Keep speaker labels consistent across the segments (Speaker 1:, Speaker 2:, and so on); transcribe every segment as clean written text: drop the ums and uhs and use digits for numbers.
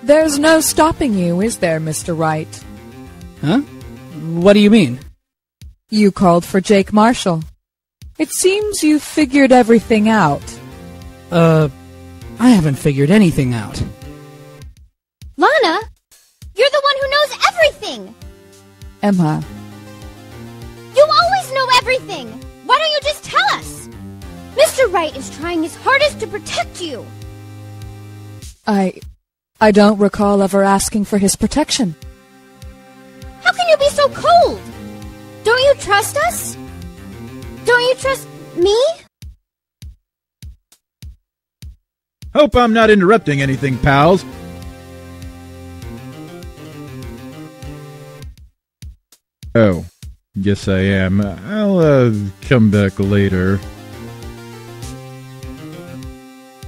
Speaker 1: There's no stopping you, is there, Mr. Wright?
Speaker 2: Huh? What do you mean?
Speaker 1: You called for Jake Marshall. It seems you've figured everything out.
Speaker 2: I haven't figured anything out.
Speaker 3: Lana, you're the one who knows everything!
Speaker 1: Emma.
Speaker 3: You always know everything! Why don't you just tell us? Mr. Wright is trying his hardest to protect you!
Speaker 1: I don't recall ever asking for his protection.
Speaker 3: How can you be so cold? Don't you trust us? Don't you trust me?
Speaker 4: Hope I'm not interrupting anything, pals. Oh, yes I am. I'll, come back later.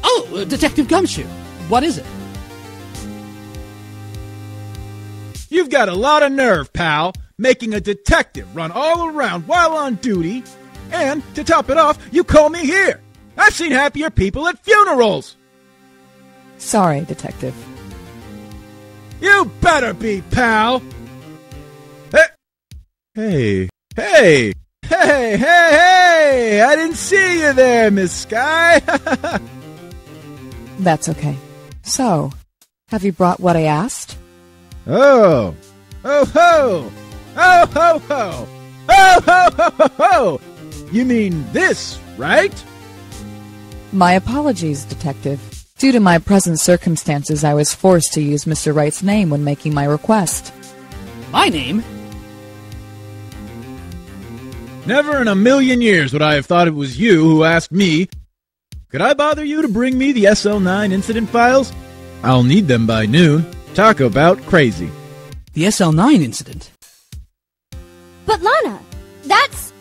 Speaker 2: Oh, Detective Gumshoe. What is it?
Speaker 4: You've got a lot of nerve, pal, making a detective run all around while on duty. And, to top it off, you call me here. I've seen happier people at funerals.
Speaker 1: Sorry, Detective.
Speaker 4: You better be, pal. Hey. I didn't see you there, Miss Sky.
Speaker 1: That's okay. So, have you brought what I asked?
Speaker 4: Oh ho! Oh ho ho! Oh ho ho ho! You mean this, right?
Speaker 1: My apologies, Detective. Due to my present circumstances, I was forced to use Mr. Wright's name when making my request.
Speaker 2: My name?
Speaker 4: Never in a million years would I have thought it was you who asked me. Could I bother you to bring me the SL9 incident files? I'll need them by noon. Talk about crazy.
Speaker 2: The SL9 incident?
Speaker 3: But Lana, that's...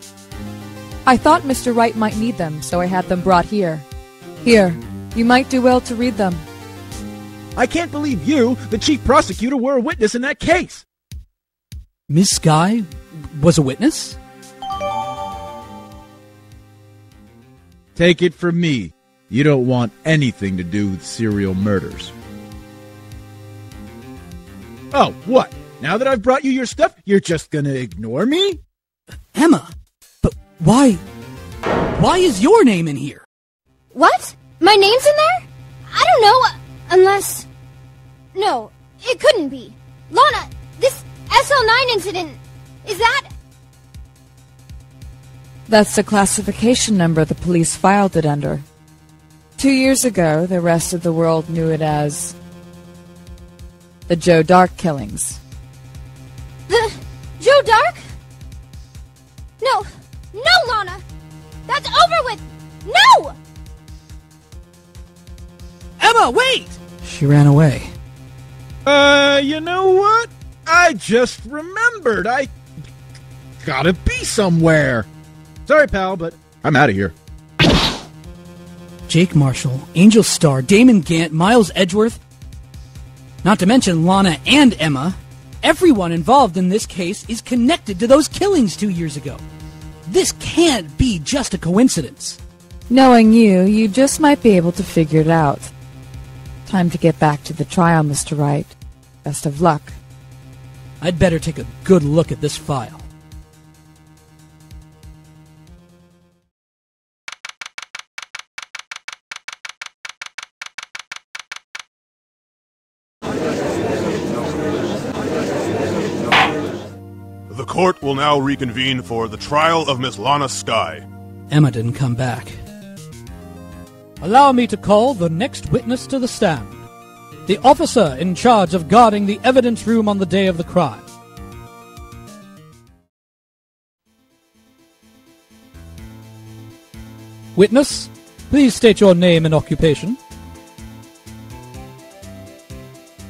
Speaker 1: I thought Mr. Wright might need them, so I had them brought here. Here, you might do well to read them.
Speaker 4: I can't believe you, the chief prosecutor, were a witness in that case.
Speaker 2: Miss Sky was a witness?
Speaker 4: Take it from me. You don't want anything to do with serial murders. Oh, what? Now that I've brought you your stuff, you're just gonna ignore me?
Speaker 2: Emma, but why is your name in here?
Speaker 3: What? My name's in there? I don't know, unless... No, it couldn't be. Lana, this SL9 incident, is that...
Speaker 1: That's the classification number the police filed it under. 2 years ago, the rest of the world knew it as... the Joe Dark killings.
Speaker 3: The Joe Dark? No, Lana! That's over with! No!
Speaker 2: Emma, wait! She ran away.
Speaker 4: You know what? I just remembered. I gotta be somewhere. Sorry, pal, but I'm out of here.
Speaker 2: Jake Marshall, Angel Starr, Damon Gant, Miles Edgeworth, not to mention Lana and Emma. Everyone involved in this case is connected to those killings 2 years ago. This can't be just a coincidence.
Speaker 1: Knowing you, you just might be able to figure it out. Time to get back to the trial, Mr. Wright. Best of luck.
Speaker 2: I'd better take a good look at this file.
Speaker 5: The court will now reconvene for the trial of Miss Lana Sky.
Speaker 2: Emma didn't come back. Allow me to call the next witness to the stand. The officer in charge of guarding the evidence room on the day of the crime. Witness, please state your name and occupation.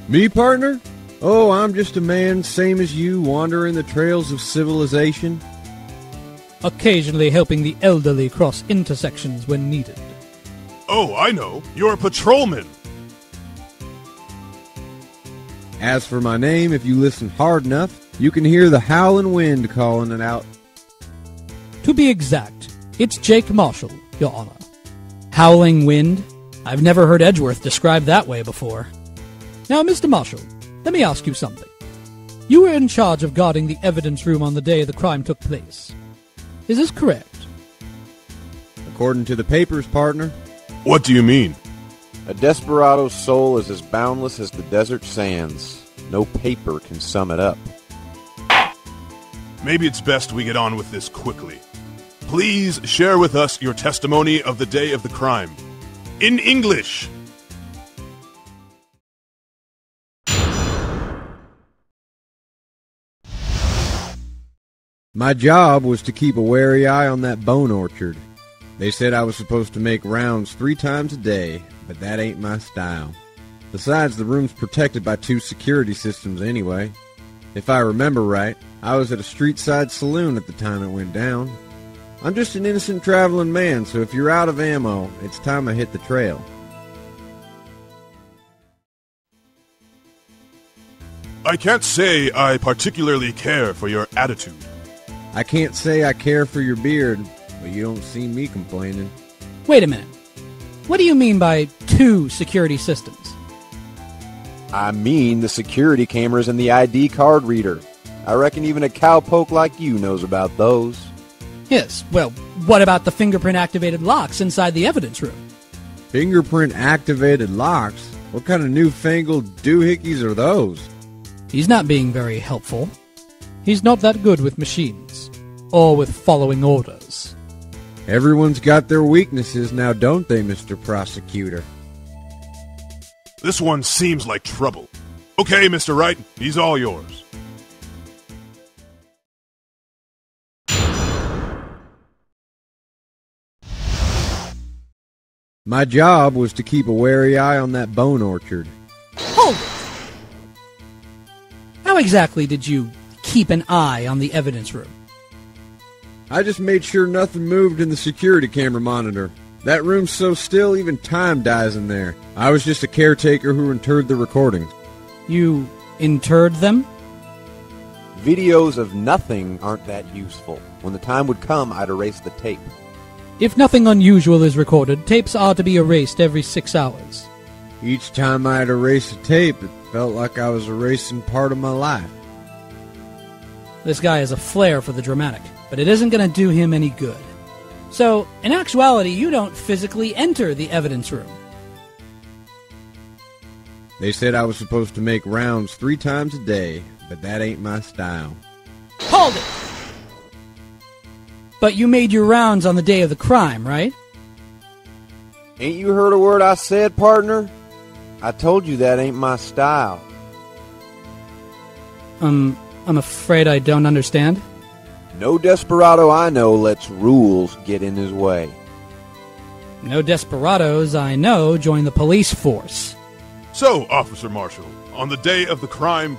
Speaker 6: Me, partner? Oh, I'm just a man, same as you, wandering the trails of civilization.
Speaker 2: Occasionally helping the elderly cross intersections when needed.
Speaker 5: Oh, I know. You're a patrolman.
Speaker 6: As for my name, if you listen hard enough, you can hear the howling wind calling it out.
Speaker 2: To be exact, it's Jake Marshall, Your Honor. Howling wind? I've never heard Edgeworth described that way before. Now, Mr. Marshall, let me ask you something. You were in charge of guarding the evidence room on the day the crime took place. Is this correct?
Speaker 6: According to the papers, partner.
Speaker 5: What do you mean?
Speaker 7: A desperado's soul is as boundless as the desert sands. No paper can sum it up.
Speaker 5: Maybe it's best we get on with this quickly. Please share with us your testimony of the day of the crime. In English!
Speaker 6: My job was to keep a wary eye on that bone orchard. They said I was supposed to make rounds 3 times a day, but that ain't my style. Besides, the room's protected by 2 security systems anyway. If I remember right, I was at a street-side saloon at the time it went down. I'm just an innocent traveling man, so if you're out of ammo, it's time I hit the trail.
Speaker 5: I can't say I particularly care for your attitude.
Speaker 6: I can't say I care for your beard, but you don't see me complaining.
Speaker 2: Wait a minute. What do you mean by 2 security systems?
Speaker 7: I mean the security cameras and the ID card reader. I reckon even a cowpoke like you knows about those.
Speaker 2: Yes, well, what about the fingerprint-activated locks inside the evidence room?
Speaker 6: Fingerprint-activated locks? What kind of newfangled doohickeys are those?
Speaker 2: He's not being very helpful. He's not that good with machines, or with following orders.
Speaker 6: Everyone's got their weaknesses now, don't they, Mr. Prosecutor?
Speaker 5: This one seems like trouble. Okay, Mr. Wright, he's all yours.
Speaker 6: My job was to keep a wary eye on that bone orchard.
Speaker 2: Hold it! How exactly did you keep an eye on the evidence room?
Speaker 6: I just made sure nothing moved in the security camera monitor. That room's so still, even time dies in there. I was just a caretaker who interred the recordings.
Speaker 2: You interred them?
Speaker 7: Videos of nothing aren't that useful. When the time would come, I'd erase the tape.
Speaker 2: If nothing unusual is recorded, tapes are to be erased every 6 hours.
Speaker 6: Each time I'd erase a tape, it felt like I was erasing part of my life.
Speaker 2: This guy has a flair for the dramatic, but it isn't going to do him any good. So, in actuality, you don't physically enter the evidence room.
Speaker 6: They said I was supposed to make rounds 3 times a day, but that ain't my style.
Speaker 2: Hold it! But you made your rounds on the day of the crime, right?
Speaker 7: Ain't you heard a word I said, partner? I told you that ain't my style.
Speaker 2: I'm afraid I don't understand.
Speaker 7: No desperado I know lets rules get in his way.
Speaker 2: No desperados I know join the police force.
Speaker 5: So, Officer Marshall, on the day of the crime...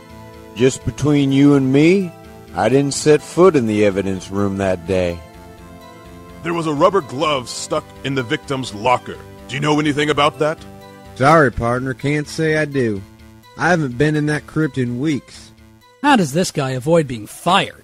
Speaker 7: Just between you and me, I didn't set foot in the evidence room that day.
Speaker 5: There was a rubber glove stuck in the victim's locker. Do you know anything about that?
Speaker 6: Sorry, partner, can't say I do. I haven't been in that crypt in weeks.
Speaker 2: How does this guy avoid being fired?